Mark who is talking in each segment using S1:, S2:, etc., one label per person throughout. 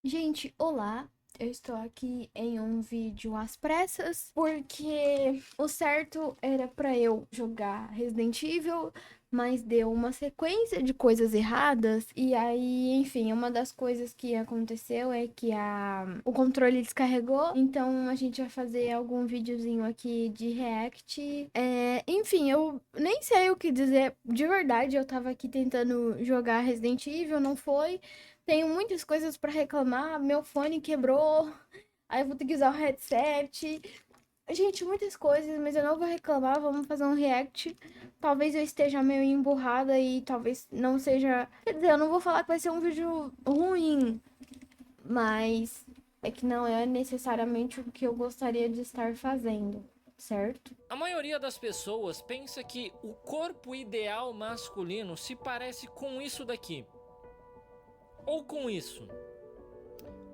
S1: Gente, olá! Eu estou aqui em um vídeo às pressas, porque o certo era pra eu jogar Resident Evil, mas deu uma sequência de coisas erradas, e aí, enfim, uma das coisas que aconteceu é que o controle descarregou, então a gente vai fazer algum videozinho aqui de react. Enfim, eu nem sei o que dizer, de verdade, eu tava aqui tentando jogar Resident Evil, não foi. Tenho muitas coisas pra reclamar. Meu fone quebrou. Aí eu vou ter que usar o headset. Gente, muitas coisas, mas eu não vou reclamar. Vamos fazer um react. Talvez eu esteja meio emburrada e talvez não seja. Quer dizer, eu não vou falar que vai ser um vídeo ruim, mas é que não é necessariamente o que eu gostaria de estar fazendo, certo?
S2: A maioria das pessoas pensa que o corpo ideal masculino se parece com isso daqui, ou com isso,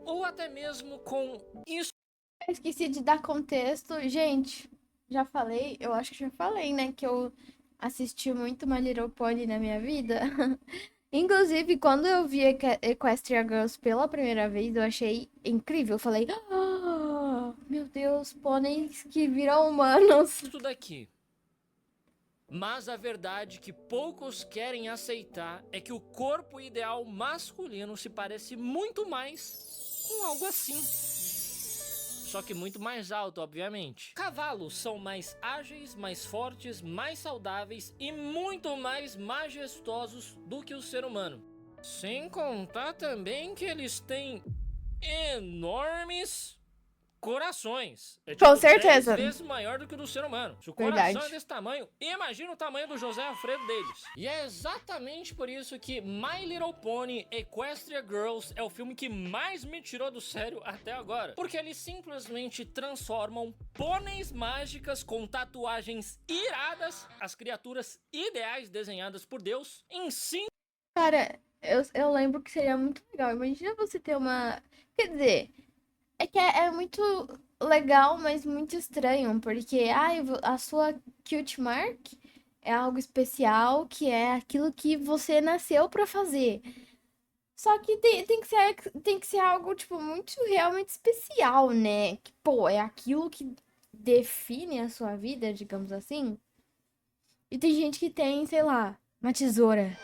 S2: ou até mesmo com isso.
S1: Eu esqueci de dar contexto. Gente, já falei, eu acho que já falei, né, que eu assisti muito My Little Pony na minha vida. Inclusive, quando eu vi Equestria Girls pela primeira vez, eu achei incrível. Eu falei, meu Deus, pôneis que viram humanos.
S2: Isso daqui. Mas a verdade que poucos querem aceitar é que o corpo ideal masculino se parece muito mais com algo assim. Só que muito mais alto, obviamente. Cavalos são mais ágeis, mais fortes, mais saudáveis e muito mais majestosos do que o ser humano. Sem contar também que eles têm enormes corações. É
S1: Com
S2: tipo 10
S1: certeza.
S2: vezes maior do que o do ser humano. Se o coração é
S1: Verdade.
S2: desse tamanho, imagina o tamanho do José Alfredo deles. E é exatamente por isso que My Little Pony Equestria Girls é o filme que mais me tirou do sério até agora. Porque eles simplesmente transformam pôneis mágicas com tatuagens iradas, as criaturas ideais desenhadas por Deus, em sim.
S1: Cara, eu lembro que seria muito legal. Imagina você ter uma. Quer dizer, é que é muito legal, mas muito estranho, porque a sua cute mark é algo especial, que é aquilo que você nasceu pra fazer. Só que tem que ser algo, tipo, muito realmente especial, né? Que, pô, é aquilo que define a sua vida, digamos assim. E tem gente que tem, sei lá, uma tesoura.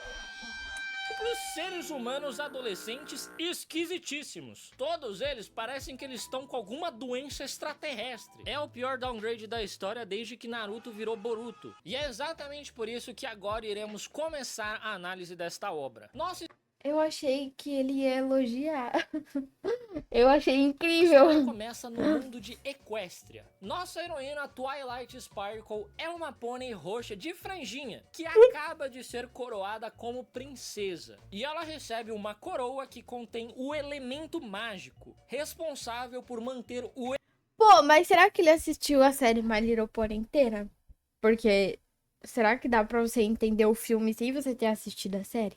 S2: Os seres humanos adolescentes esquisitíssimos. Todos eles parecem que eles estão com alguma doença extraterrestre. É o pior downgrade da história desde que Naruto virou Boruto. E é exatamente por isso que agora iremos começar a análise desta obra. Nossa
S1: Eu achei que ele ia elogiar. Eu achei
S2: história
S1: incrível.
S2: começa no mundo de Equestria. Nossa heroína Twilight Sparkle é uma pônei roxa de franjinha que acaba de ser coroada como princesa. E ela recebe uma coroa que contém o elemento mágico, responsável por manter o
S1: Pô, mas será que ele assistiu a série My Little Pony inteira? Porque será que dá pra você entender o filme sem você ter assistido a série?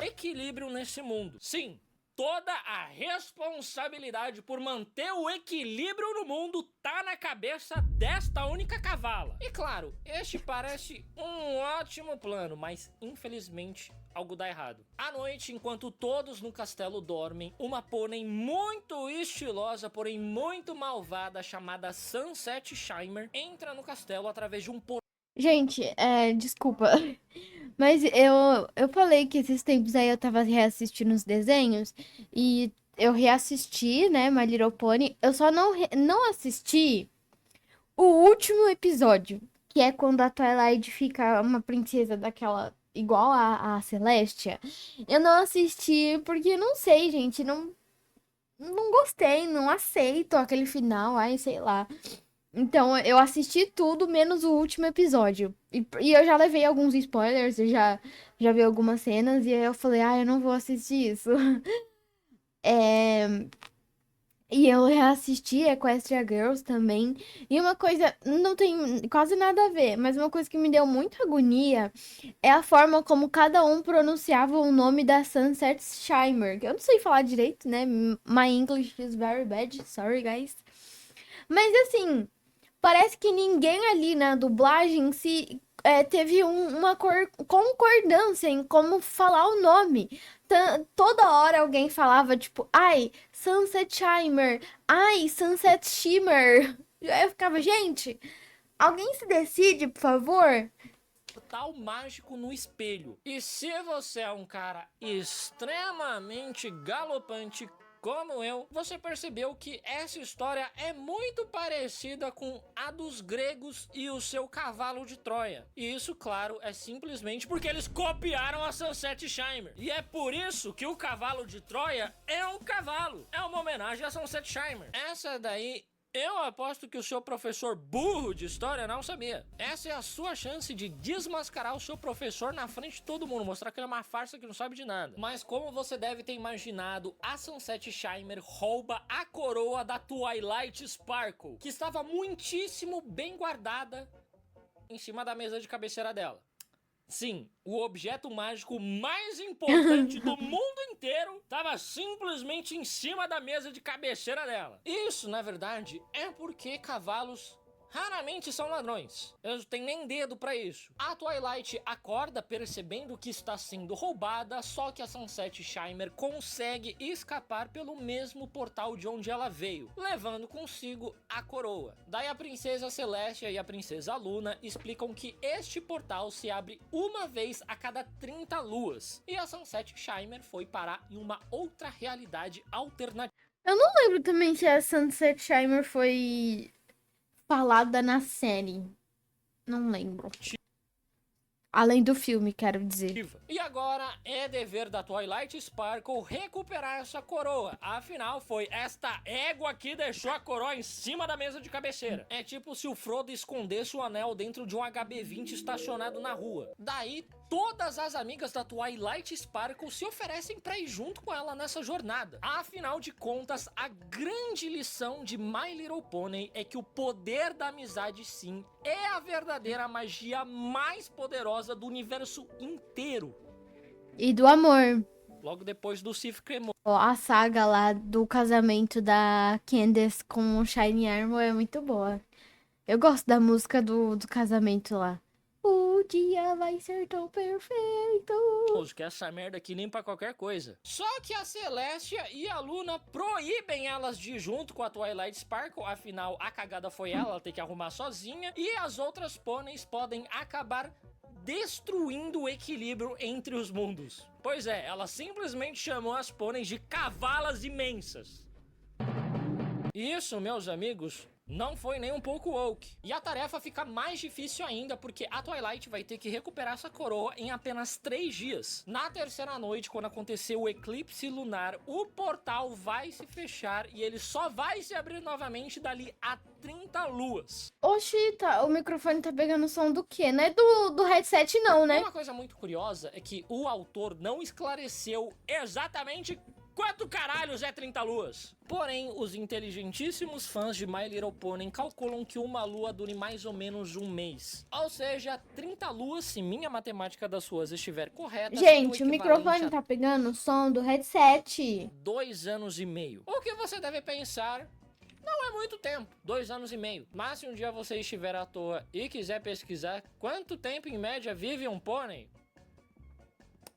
S2: equilíbrio nesse mundo. Sim, toda a responsabilidade por manter o equilíbrio no mundo tá na cabeça desta única cavala. E claro, este parece um ótimo plano, mas infelizmente algo dá errado. À noite, enquanto todos no castelo dormem, uma pônei muito estilosa, porém muito malvada, chamada Sunset Shimer, entra no castelo através de um portão.
S1: Gente, desculpa. Mas eu falei que esses tempos aí eu tava reassistindo os desenhos e eu reassisti, né, My Little Pony. Eu só não assisti o último episódio, que é quando a Twilight fica uma princesa daquela igual a Celestia. Eu não assisti porque não sei, gente, não gostei, não aceito aquele final, ai, sei lá. Então, eu assisti tudo menos o último episódio. E eu já levei alguns spoilers, já vi algumas cenas, e aí eu falei, eu não vou assistir isso. É, e eu reassisti Equestria Girls também. E uma coisa, não tem quase nada a ver, mas uma coisa que me deu muita agonia é a forma como cada um pronunciava o nome da Sunset Shimer. Eu não sei falar direito, né? My English is very bad, sorry guys. Mas assim. Parece que ninguém ali na dublagem teve uma concordância em como falar o nome. Toda hora alguém falava, tipo, ai, Sunset Shimmer, ai, Sunset Shimmer. Eu ficava, gente, alguém se decide, por favor?
S2: Portal mágico no espelho. E se você é um cara extremamente galopante como eu, você percebeu que essa história é muito parecida com a dos gregos e o seu cavalo de Troia. E isso, claro, é simplesmente porque eles copiaram a Sunset Shimmer. E é por isso que o cavalo de Troia é um cavalo. É uma homenagem a Sunset Shimmer. Essa daí eu aposto que o seu professor burro de história não sabia. Essa é a sua chance de desmascarar o seu professor na frente de todo mundo, mostrar que ele é uma farsa que não sabe de nada. Mas como você deve ter imaginado, a Sunset Shimmer rouba a coroa da Twilight Sparkle, que estava muitíssimo bem guardada em cima da mesa de cabeceira dela. Sim, o objeto mágico mais importante do mundo inteiro estava simplesmente em cima da mesa de cabeceira dela. Isso, na verdade, é porque cavalos raramente são ladrões. Eles não têm nem dedo pra isso. A Twilight acorda percebendo que está sendo roubada, só que a Sunset Shimmer consegue escapar pelo mesmo portal de onde ela veio, levando consigo a coroa. Daí a princesa Celestia e a princesa Luna explicam que este portal se abre uma vez a cada 30 luas, e a Sunset Shimmer foi parar em uma outra realidade alternativa.
S1: Eu não lembro também se a Sunset Shimmer foi falada na série. Não lembro. Além do filme, quero dizer.
S2: E agora é dever da Twilight Sparkle recuperar essa coroa. Afinal, foi esta égua que deixou a coroa em cima da mesa de cabeceira. É tipo se o Frodo escondesse o anel dentro de um HB20 estacionado na rua. Daí, todas as amigas da Twilight Sparkle se oferecem pra ir junto com ela nessa jornada. Afinal de contas, a grande lição de My Little Pony é que o poder da amizade, sim, é a verdadeira magia mais poderosa do universo inteiro.
S1: E do amor.
S2: Logo depois do Sif Cremoso.
S1: A saga lá do casamento da Candace com o Shiny Armor é muito boa. Eu gosto da música do casamento lá. O dia vai ser tão perfeito.
S2: Que essa merda aqui nem pra qualquer coisa. Só que a Celestia e a Luna proíbem elas de ir junto com a Twilight Sparkle. Afinal, a cagada foi ela ter que arrumar sozinha. E as outras pôneis podem acabar destruindo o equilíbrio entre os mundos. Pois é, ela simplesmente chamou as pôneis de cavalas imensas. Isso, meus amigos, não foi nem um pouco woke. E a tarefa fica mais difícil ainda, porque a Twilight vai ter que recuperar essa coroa em apenas 3 dias. Na terceira noite, quando acontecer o eclipse lunar, o portal vai se fechar e ele só vai se abrir novamente dali a 30 luas.
S1: Oxi, o microfone tá pegando o som do quê? Não é do headset não, né?
S2: Uma coisa muito curiosa é que o autor não esclareceu exatamente quanto caralhos é 30 luas? Porém, os inteligentíssimos fãs de My Little Pony calculam que uma lua dure mais ou menos um mês. Ou seja, 30 luas, se minha matemática das suas estiver correta...
S1: Gente, o microfone tá pegando o som do headset.
S2: 2 anos e meio. O que você deve pensar... Não é muito tempo, 2 anos e meio. Mas se um dia você estiver à toa e quiser pesquisar quanto tempo em média vive um pônei,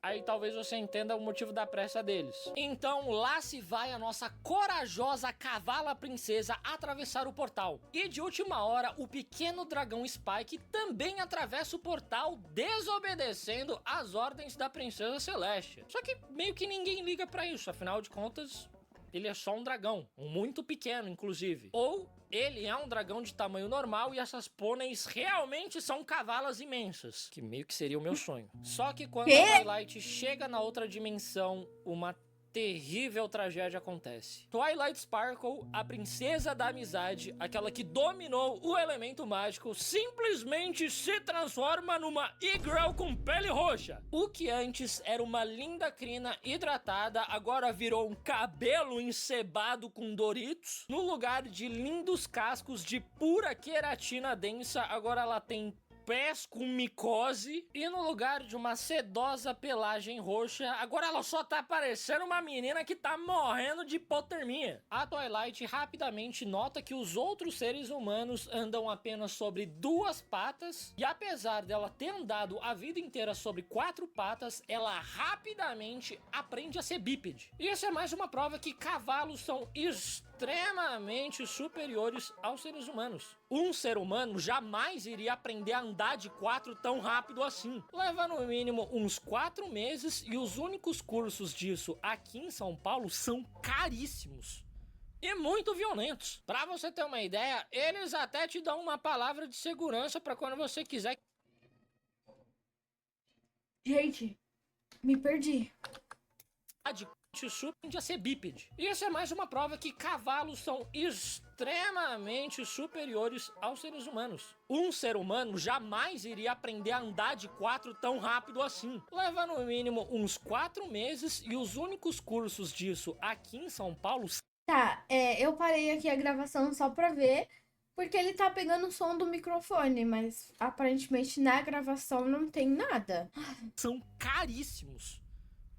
S2: aí talvez você entenda o motivo da pressa deles. Então lá se vai a nossa corajosa cavala princesa atravessar o portal. E de última hora, o pequeno dragão Spike também atravessa o portal, desobedecendo as ordens da princesa Celestia. Só que meio que ninguém liga pra isso, afinal de contas... ele é só um dragão, muito pequeno, inclusive. Ou ele é um dragão de tamanho normal e essas pôneis realmente são cavalas imensas. Que meio que seria o meu sonho. Só que quando a Twilight chega na outra dimensão, uma terrível tragédia acontece. Twilight Sparkle, a princesa da amizade, aquela que dominou o elemento mágico, simplesmente se transforma numa e-girl com pele roxa. O que antes era uma linda crina hidratada, agora virou um cabelo encebado com Doritos. No lugar de lindos cascos de pura queratina densa, agora ela tem pés com micose e no lugar de uma sedosa pelagem roxa, agora ela só tá parecendo uma menina que tá morrendo de hipotermia. A Twilight rapidamente nota que os outros seres humanos andam apenas sobre 2 patas e apesar dela ter andado a vida inteira sobre 4 patas, ela rapidamente aprende a ser bípede. E isso é mais uma prova que cavalos são extremamente superiores aos seres humanos. Um ser humano jamais iria aprender a andar de 4 tão rápido assim. Leva no mínimo uns 4 meses e os únicos cursos disso aqui em São Paulo são caríssimos. E muito violentos. Pra você ter uma ideia, eles até te dão uma palavra de segurança pra quando você quiser.
S1: Gente, me perdi.
S2: Aprende a ser bípede. Isso é mais uma prova que cavalos são extremamente superiores aos seres humanos. Um ser humano jamais iria aprender a andar de 4 tão rápido assim. Leva no mínimo uns 4 meses e os únicos cursos disso aqui em São Paulo.
S1: Tá, eu parei aqui a gravação só pra ver, porque ele tá pegando o som do microfone, mas aparentemente na gravação não tem nada.
S2: São caríssimos.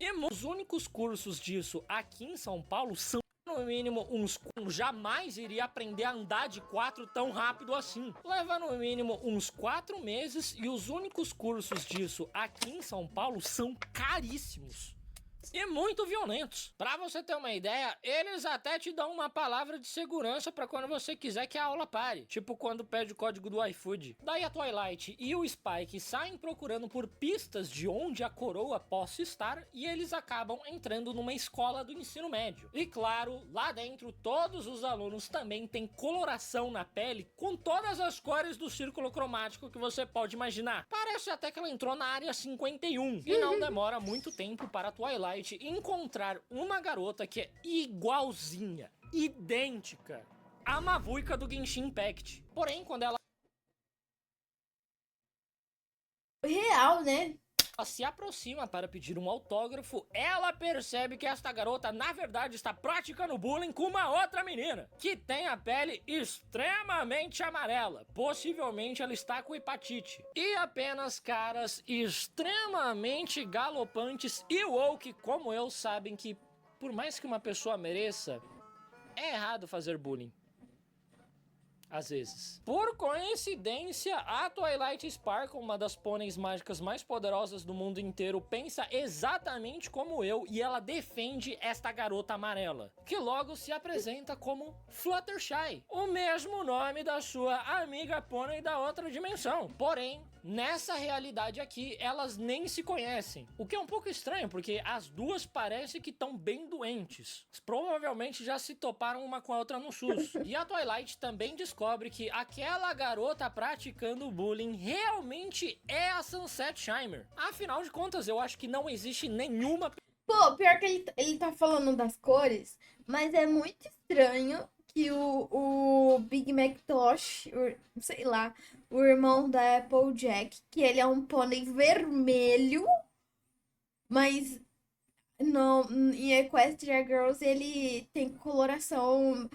S2: E os únicos cursos disso aqui em São Paulo são no mínimo uns... Jamais iria aprender a andar de 4 tão rápido assim. Leva no mínimo uns 4 meses e os únicos cursos disso aqui em São Paulo são caríssimos. E muito violentos. Pra você ter uma ideia, eles até te dão uma palavra de segurança pra quando você quiser que a aula pare. Tipo quando pede o código do iFood. Daí a Twilight e o Spike saem procurando por pistas de onde a coroa possa estar e eles acabam entrando numa escola do ensino médio. E claro, lá dentro todos os alunos também têm coloração na pele com todas as cores do círculo cromático que você pode imaginar. Parece até que ela entrou na área 51. E não demora muito tempo para a Twilight encontrar uma garota que é igualzinha, idêntica à Mavuika do Genshin Impact. Porém, quando ela
S1: Real, né?
S2: se aproxima para pedir um autógrafo, ela percebe que esta garota, na verdade, está praticando bullying com uma outra menina, que tem a pele extremamente amarela. Possivelmente ela está com hepatite. E apenas caras extremamente galopantes e woke como eu sabem que, por mais que uma pessoa mereça, é errado fazer bullying. Às vezes. Por coincidência, a Twilight Sparkle, uma das pôneis mágicas mais poderosas do mundo inteiro, pensa exatamente como eu e ela defende esta garota amarela, que logo se apresenta como Fluttershy, o mesmo nome da sua amiga pônei da outra dimensão. Porém, nessa realidade aqui, elas nem se conhecem. O que é um pouco estranho, porque as duas parecem que estão bem doentes. Provavelmente já se toparam uma com a outra no SUS. E a Twilight também descobre que aquela garota praticando bullying realmente é a Sunset Shimer. Afinal de contas, eu acho que não existe nenhuma...
S1: Pô, pior que ele tá falando das cores, mas é muito estranho que o Big Macintosh, sei lá, o irmão da Applejack, que ele é um pônei vermelho, mas no, em Equestria Girls ele tem coloração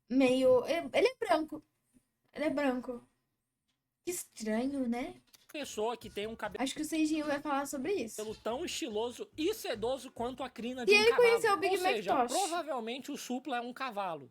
S1: meio... Ele é branco. Ele é branco. Que estranho, né?
S2: pessoa que tem um cabelo
S1: Acho que o Seijinho vai falar sobre isso.
S2: tão estiloso e sedoso quanto a crina de
S1: E
S2: um
S1: ele
S2: cavalo.
S1: conheceu o Big
S2: Ou seja,
S1: Macintosh.
S2: provavelmente o Supla é um cavalo.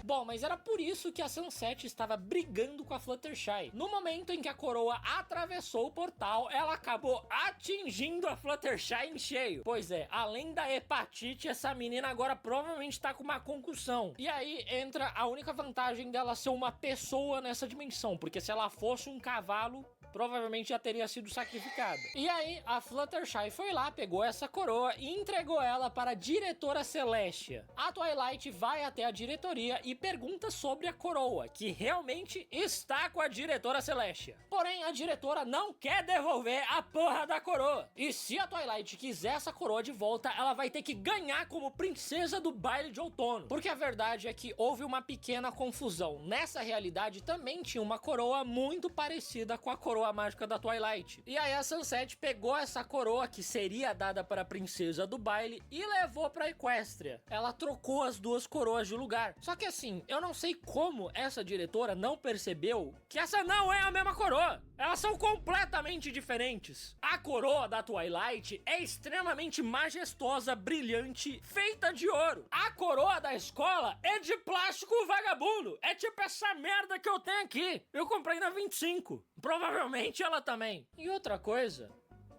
S2: Bom, mas era por isso que a Sunset estava brigando com a Fluttershy. No momento em que a coroa atravessou o portal, ela acabou atingindo a Fluttershy em cheio. Pois é, além da hepatite, essa menina agora provavelmente tá com uma concussão. E aí entra a única vantagem dela ser uma pessoa nessa dimensão, porque se ela fosse um cavalo, provavelmente já teria sido sacrificada. E aí, a Fluttershy foi lá, pegou essa coroa e entregou ela para a diretora Celestia. A Twilight vai até a diretoria e pergunta sobre a coroa, que realmente está com a diretora Celestia. Porém, a diretora não quer devolver a porra da coroa. E se a Twilight quiser essa coroa de volta, ela vai ter que ganhar como princesa do baile de outono. Porque a verdade é que houve uma pequena confusão. Nessa realidade também tinha uma coroa muito parecida com a coroa coroa mágica da Twilight. E aí a Sunset pegou essa coroa que seria dada para a princesa do baile e levou pra Equestria. Ela trocou as duas coroas de lugar. Só que assim, eu não sei como essa diretora não percebeu que essa não é a mesma coroa. Elas são completamente diferentes. A coroa da Twilight é extremamente majestosa, brilhante, feita de ouro. A coroa da escola é de plástico vagabundo. É tipo essa merda que eu tenho aqui. Eu comprei na 25. Provavelmente ela também. E outra coisa,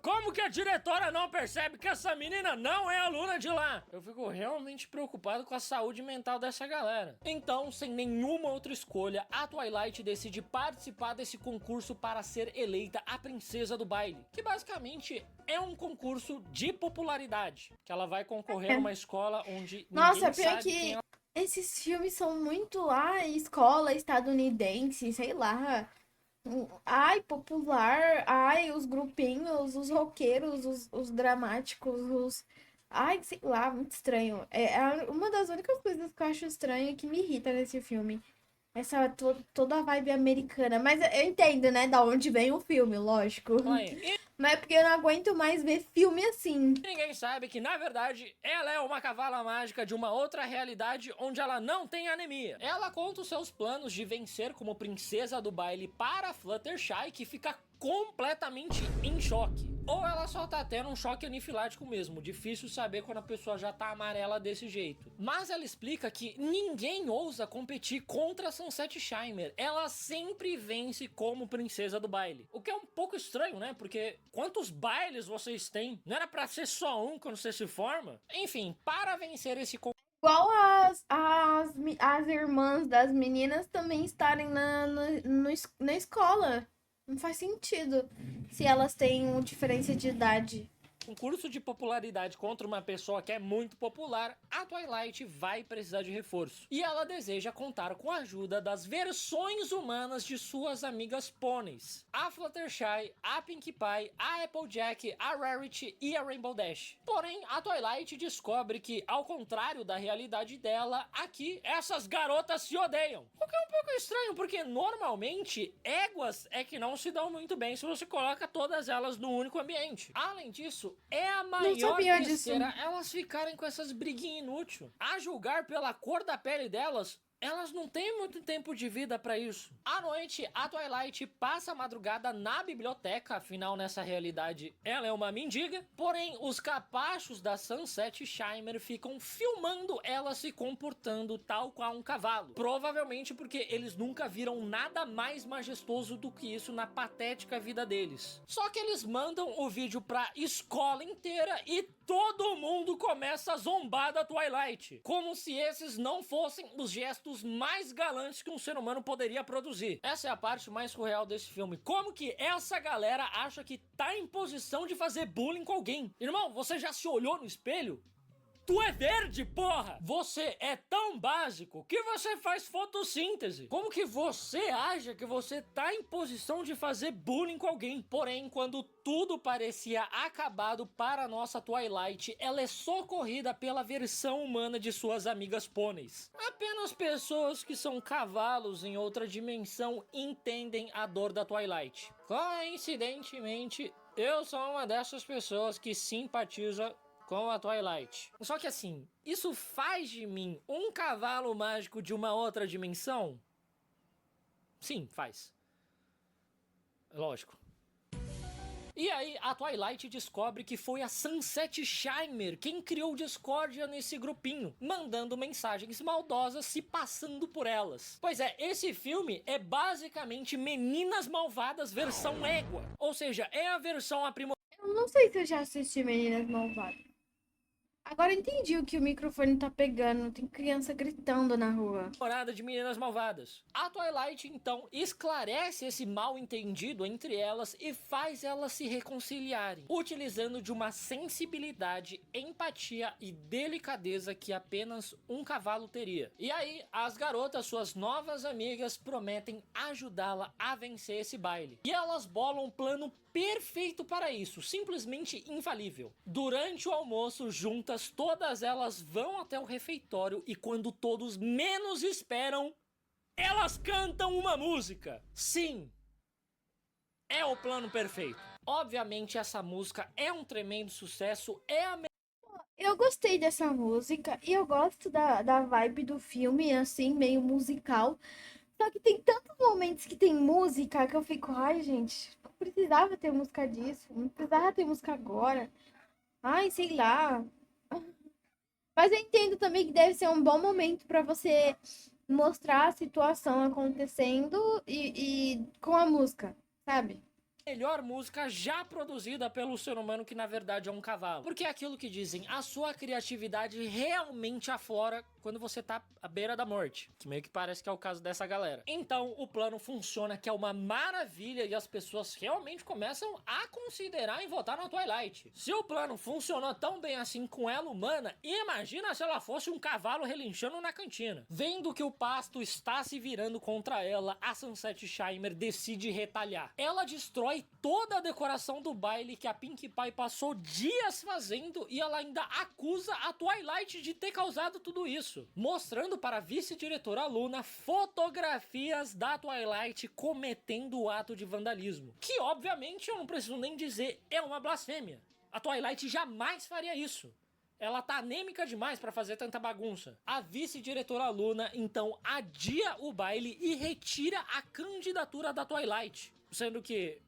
S2: como que a diretora não percebe que essa menina não é aluna de lá? Eu fico realmente preocupado com a saúde mental dessa galera. Então, sem nenhuma outra escolha, a Twilight decide participar desse concurso para ser eleita a princesa do baile, que basicamente é um concurso de popularidade, que ela vai concorrer numa escola onde
S1: Nossa,
S2: ninguém
S1: pior
S2: sabe
S1: que
S2: quem ela...
S1: esses filmes são muito, escola estadunidense, sei lá. Ai, popular, ai, os grupinhos, os roqueiros, os dramáticos, Ai, sei lá, muito estranho. Uma das únicas coisas que eu acho estranho e que me irrita nesse filme. Essa toda a vibe americana. Mas eu entendo, né, da onde vem o filme, lógico. Mas é porque eu não aguento mais ver filme assim.
S2: Ninguém sabe que, na verdade, ela é uma cavala mágica de uma outra realidade onde ela não tem anemia. Ela conta os seus planos de vencer como princesa do baile para Fluttershy, que fica completamente em choque. Ou ela só tá tendo um choque anafilático mesmo. Difícil saber quando a pessoa já tá amarela desse jeito. Mas ela explica que ninguém ousa competir contra a Sunset Shimmer. Ela sempre vence como princesa do baile. O que é um pouco estranho, né? Porque quantos bailes vocês têm? Não era pra ser só um quando você se forma? Enfim, para vencer esse
S1: igual as irmãs das meninas também estarem na escola. Não faz sentido se elas têm uma diferença de idade.
S2: concurso de popularidade contra uma pessoa que é muito popular, a Twilight vai precisar de reforço. E ela deseja contar com a ajuda das versões humanas de suas amigas pôneis. A Fluttershy, a Pinkie Pie, a Applejack, a Rarity e a Rainbow Dash. Porém, a Twilight descobre que, ao contrário da realidade dela, aqui, essas garotas se odeiam. O que é um pouco estranho, porque normalmente, éguas é que não se dão muito bem se você coloca todas elas no único ambiente. Além disso, é a maior besteira elas ficarem com essas briguinhas inúteis. A julgar pela cor da pele delas, elas não têm muito tempo de vida pra isso. À noite, a Twilight passa a madrugada na biblioteca, afinal nessa realidade ela é uma mendiga. Porém, os capachos da Sunset Shimmer ficam filmando ela se comportando tal qual um cavalo. Provavelmente porque eles nunca viram nada mais majestoso do que isso na patética vida deles. Só que eles mandam o vídeo pra escola inteira e todo mundo começa a zombar da Twilight. Como se esses não fossem os gestos mais galantes que um ser humano poderia produzir. Essa é a parte mais surreal desse filme. Como que essa galera acha que tá em posição de fazer bullying com alguém? Irmão, você já se olhou no espelho? Tu é verde, porra! Você é tão básico que você faz fotossíntese. Como que você acha que você tá em posição de fazer bullying com alguém? Porém, quando tudo parecia acabado para a nossa Twilight, ela é socorrida pela versão humana de suas amigas pôneis. Apenas pessoas que são cavalos em outra dimensão entendem a dor da Twilight. Coincidentemente, eu sou uma dessas pessoas que simpatiza com a Twilight. Só que assim, isso faz de mim um cavalo mágico de uma outra dimensão? Sim, faz. Lógico. E aí, a Twilight descobre que foi a Sunset Shimmer quem criou discórdia nesse grupinho, mandando mensagens maldosas se passando por elas. Pois é, esse filme é basicamente Meninas Malvadas versão égua. Ou seja, é a versão aprimorada.
S1: Eu não sei se eu já assisti Meninas Malvadas. Agora eu entendi o que o microfone tá pegando. Tem criança gritando na rua.
S2: De Meninas Malvadas. A Twilight, então, esclarece esse mal entendido entre elas e faz elas se reconciliarem, utilizando de uma sensibilidade, empatia e delicadeza que apenas um cavalo teria. E aí, as garotas, suas novas amigas, prometem ajudá-la a vencer esse baile. E elas bolam um plano perfeito para isso, simplesmente infalível. Durante o almoço, juntas, todas elas vão até o refeitório e quando todos menos esperam, elas cantam uma música. Sim, é o plano perfeito. Obviamente essa música é um tremendo sucesso,
S1: Eu gostei dessa música e eu gosto da vibe do filme, assim, meio musical. Só que tem tantos momentos que tem música que eu fico, ai, gente, não precisava ter música disso, não precisava ter música agora. Ai, sei lá. Mas eu entendo também que deve ser um bom momento para você mostrar a situação acontecendo e com a música, sabe?
S2: melhor música já produzida pelo ser humano, que na verdade é um cavalo. Porque é aquilo que dizem, a sua criatividade realmente aflora quando você tá à beira da morte, que meio que parece que é o caso dessa galera. Então o plano funciona, que é uma maravilha, e as pessoas realmente começam a considerar em votar na Twilight. Se o plano funcionou tão bem assim com ela humana, imagina se ela fosse um cavalo relinchando na cantina. Vendo que o pasto está se virando contra ela, a Sunset Shimmer decide retalhar. Ela destrói toda a decoração do baile que a Pinkie Pie passou dias fazendo, e ela ainda acusa a Twilight de ter causado tudo isso, mostrando para a vice-diretora Luna fotografias da Twilight cometendo o ato de vandalismo, que obviamente eu não preciso nem dizer, é uma blasfêmia. A Twilight jamais faria isso. Ela tá anêmica demais pra fazer tanta bagunça. A vice-diretora Luna então adia o baile e retira a candidatura da Twilight, sendo que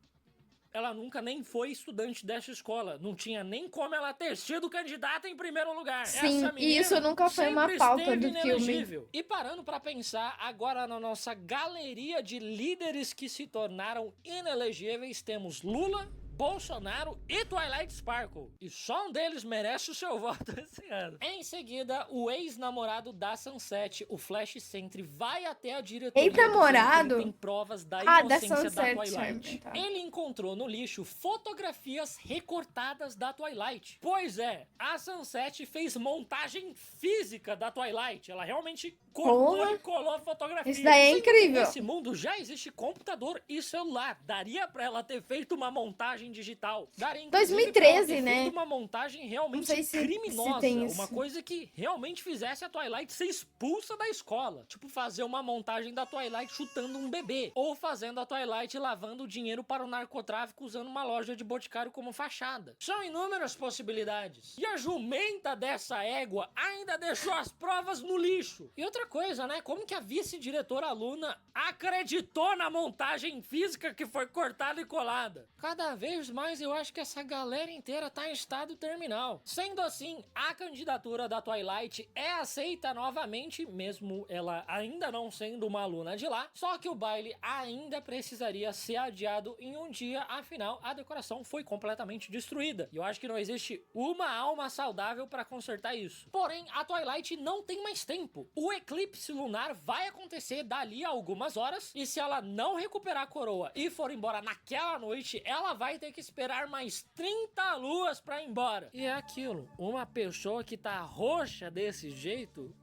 S2: ela nunca nem foi estudante dessa escola. Não tinha nem como ela ter sido candidata em primeiro lugar.
S1: Sim,
S2: Essa
S1: e isso nunca foi uma pauta do filme.
S2: E parando pra pensar, agora na nossa galeria de líderes que se tornaram inelegíveis, temos Lula, Bolsonaro e Twilight Sparkle. E só um deles merece o seu voto esse ano. Em seguida, o ex-namorado da Sunset, o Flash Sentry, vai até a diretoria
S1: Ex-namorado?
S2: tem provas da
S1: Da
S2: inocência da
S1: Sunset
S2: Twilight.
S1: tá.
S2: Ele encontrou no lixo fotografias recortadas da Twilight. Pois é, a Sunset fez montagem física da Twilight. Ela realmente cortou e colou a fotografia.
S1: Isso daí é incrível.
S2: Nesse mundo já existe computador e celular. Daria pra ela ter feito uma montagem digital. Daria,
S1: 2013, né?
S2: Feito uma montagem realmente criminosa.
S1: Se tem isso.
S2: Uma coisa que realmente fizesse a Twilight ser expulsa da escola. Tipo, fazer uma montagem da Twilight chutando um bebê. Ou fazendo a Twilight lavando dinheiro para o narcotráfico usando uma loja de boticário como fachada. São inúmeras possibilidades. E a jumenta dessa égua ainda deixou as provas no lixo. E outra coisa, né? Como que a vice-diretora Luna acreditou na montagem física que foi cortada e colada? Cada vez mais eu acho que essa galera inteira tá em estado terminal. Sendo assim, a candidatura da Twilight é aceita novamente, mesmo ela ainda não sendo uma aluna de lá, só que o baile ainda precisaria ser adiado em um dia, afinal a decoração foi completamente destruída. E eu acho que não existe uma alma saudável para consertar isso. Porém, a Twilight não tem mais tempo. O eclipse lunar vai acontecer dali a algumas horas, e se ela não recuperar a coroa e for embora naquela noite, ela vai ter que esperar mais 30 luas pra ir embora. E é aquilo, uma pessoa que tá roxa desse jeito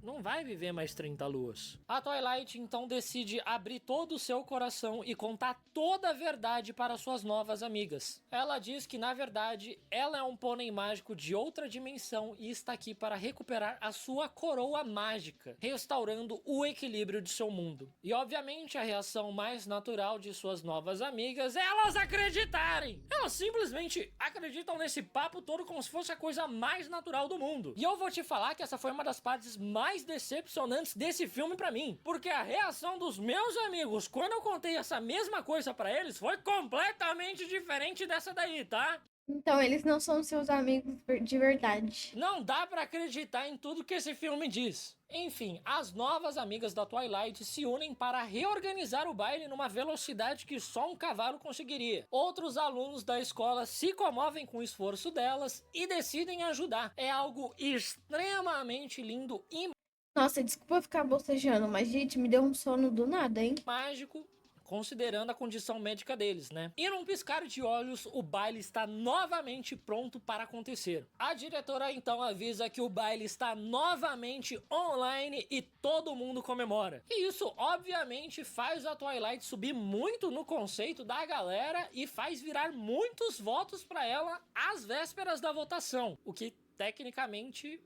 S2: não vai viver mais 30 luas. A Twilight então decide abrir todo o seu coração e contar toda a verdade para suas novas amigas. Ela diz que na verdade ela é um pônei mágico de outra dimensão e está aqui para recuperar a sua coroa mágica, restaurando o equilíbrio de seu mundo. E obviamente a reação mais natural de suas novas amigas é elas acreditarem. Elas simplesmente acreditam nesse papo todo como se fosse a coisa mais natural do mundo. E eu vou te falar que essa foi uma das partes mais decepcionantes desse filme pra mim, porque a reação dos meus amigos quando eu contei essa mesma coisa pra eles foi completamente diferente dessa daí, tá?
S1: Então eles não são seus amigos de verdade.
S2: Não dá pra acreditar em tudo que esse filme diz. Enfim, as novas amigas da Twilight se unem para reorganizar o baile numa velocidade que só um cavalo conseguiria. Outros alunos da escola se comovem com o esforço delas e decidem ajudar. É algo extremamente lindo e
S1: Nossa, desculpa ficar bocejando, mas gente, me deu um sono do nada, hein?
S2: mágico, considerando a condição médica deles, né? E num piscar de olhos, o baile está novamente pronto para acontecer. A diretora então avisa que o baile está novamente online e todo mundo comemora. E isso obviamente faz a Twilight subir muito no conceito da galera e faz virar muitos votos para ela às vésperas da votação, o que tecnicamente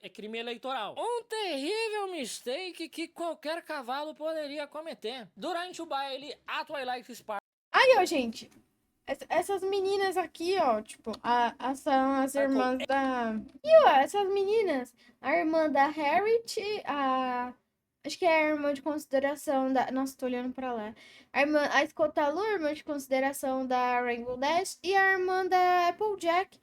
S2: é crime eleitoral. Um terrível mistake que qualquer cavalo poderia cometer. Durante o baile, a Twilight Sparkle
S1: Aí, ó, gente. Essas meninas aqui, ó, tipo, são as irmãs da... E, ó, essas meninas. A irmã da Harriet, acho que é a irmã de consideração da... Nossa, tô olhando pra lá. A Escotalu, irmã de consideração da Rainbow Dash. E a irmã da Applejack.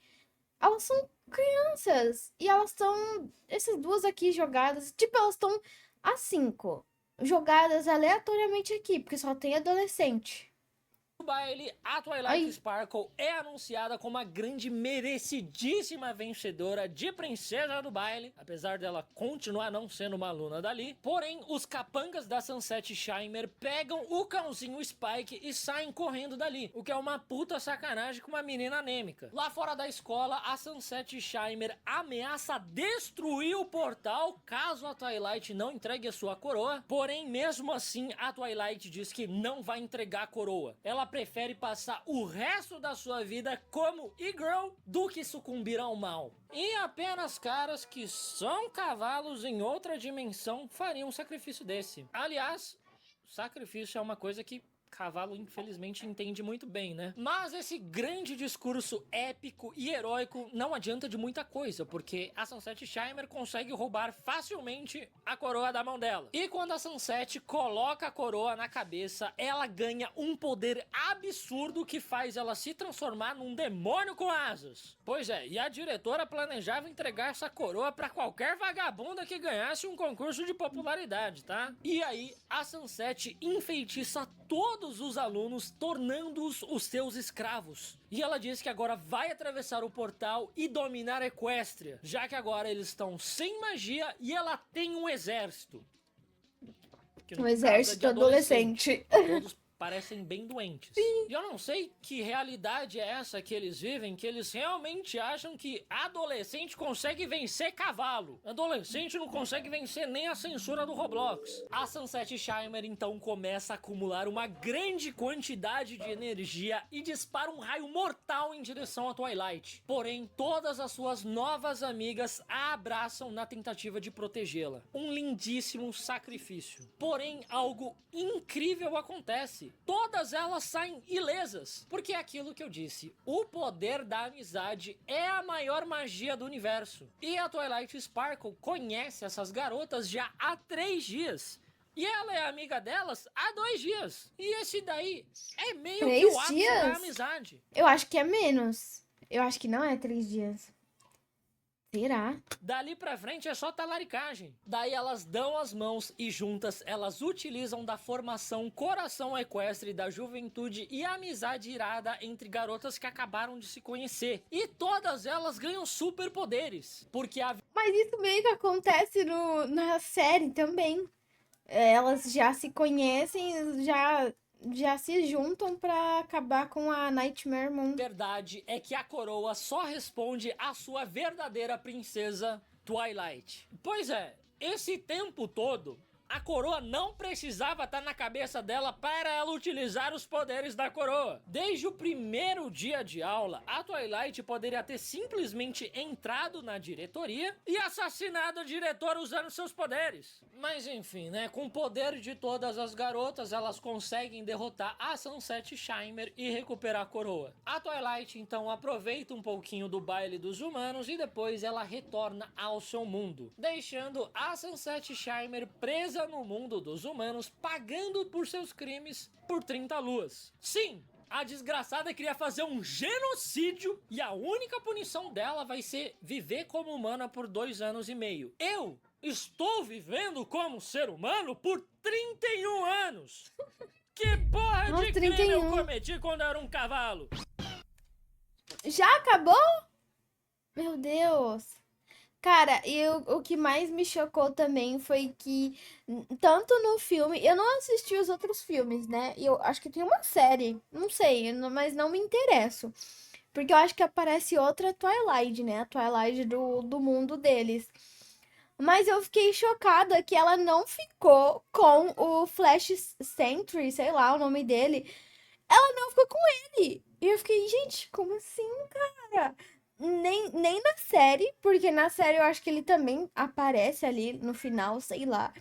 S1: Elas são crianças. E elas estão... Essas duas aqui jogadas... Tipo, elas estão às 5. Jogadas aleatoriamente aqui, porque só tem adolescente.
S2: No baile, a Twilight Sparkle é anunciada como a grande merecidíssima vencedora de princesa do baile, apesar dela continuar não sendo uma aluna dali. Porém, os capangas da Sunset Shimmer pegam o cãozinho Spike e saem correndo dali, o que é uma puta sacanagem com uma menina anêmica. Lá fora da escola, a Sunset Shimmer ameaça destruir o portal caso a Twilight não entregue a sua coroa. Porém, mesmo assim, a Twilight diz que não vai entregar a coroa. Ela prefere passar o resto da sua vida como e-girl do que sucumbir ao mal. E apenas caras que são cavalos em outra dimensão fariam um sacrifício desse. Aliás, sacrifício é uma coisa que cavalo infelizmente entende muito bem, né? Mas esse grande discurso épico e heróico não adianta de muita coisa, porque a Sunset Shimmer consegue roubar facilmente a coroa da mão dela. E quando a Sunset coloca a coroa na cabeça, ela ganha um poder absurdo que faz ela se transformar num demônio com asas. Pois é, e a diretora planejava entregar essa coroa pra qualquer vagabunda que ganhasse um concurso de popularidade, tá? E aí, a Sunset enfeitiça todos os alunos, tornando-os os seus escravos. E ela diz que agora vai atravessar o portal e dominar Equestria, já que agora eles estão sem magia e ela tem um exército.
S1: Um exército adolescente.
S2: Todos parecem bem doentes. Sim. E eu não sei que realidade é essa que eles vivem, que eles realmente acham que adolescente consegue vencer cavalo. Adolescente não consegue vencer nem a censura do Roblox. A Sunset Shimmer então começa a acumular uma grande quantidade de energia e dispara um raio mortal em direção a Twilight. Porém, todas as suas novas amigas a abraçam na tentativa de protegê-la. Um lindíssimo sacrifício. Porém, algo incrível acontece. Todas elas saem ilesas, porque é aquilo que eu disse, o poder da amizade é a maior magia do universo. E a Twilight Sparkle conhece essas garotas já há 3 dias. E ela é amiga delas há 2 dias. E esse daí é meio que o ápice da amizade.
S1: Eu acho que é menos. Eu acho que não é 3 dias. Será?
S2: Dali pra frente é só talaricagem. Daí elas dão as mãos e juntas elas utilizam da formação Coração Equestre da juventude e amizade irada entre garotas que acabaram de se conhecer. E todas elas ganham superpoderes. Porque a...
S1: Mas isso meio que acontece na série também. Elas já se conhecem, já se juntam pra acabar com a Nightmare Moon.
S2: A verdade é que a coroa só responde à sua verdadeira princesa Twilight. Pois é, esse tempo todo, a coroa não precisava estar na cabeça dela para ela utilizar os poderes da coroa. Desde o primeiro dia de aula, a Twilight poderia ter simplesmente entrado na diretoria e assassinado a diretora usando seus poderes. Mas enfim, né, com o poder de todas as garotas, elas conseguem derrotar a Sunset Shimmer e recuperar a coroa. A Twilight então aproveita um pouquinho do baile dos humanos e depois ela retorna ao seu mundo, deixando a Sunset Shimmer presa no mundo dos humanos, pagando por seus crimes por 30 luas. Sim, a desgraçada queria fazer um genocídio e a única punição dela vai ser viver como humana por 2 anos e meio. Eu estou vivendo como ser humano por 31 anos. Que porra
S1: Nossa,
S2: de
S1: 31.
S2: crime eu cometi quando era um cavalo?
S1: Já acabou? Meu Deus. Cara, e o que mais me chocou também foi que, tanto no filme, eu não assisti os outros filmes, né? E eu acho que tem uma série, não sei, mas não me interesso. Porque eu acho que aparece outra Twilight, né? A Twilight do mundo deles. Mas eu fiquei chocada que ela não ficou com o Flash Sentry, sei lá o nome dele. Ela não ficou com ele. E eu fiquei, gente, como assim, cara? Nem na série, porque na série eu acho que ele também aparece ali no final, sei lá.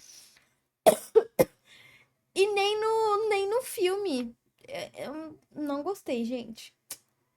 S1: E nem no filme. Eu não gostei, gente.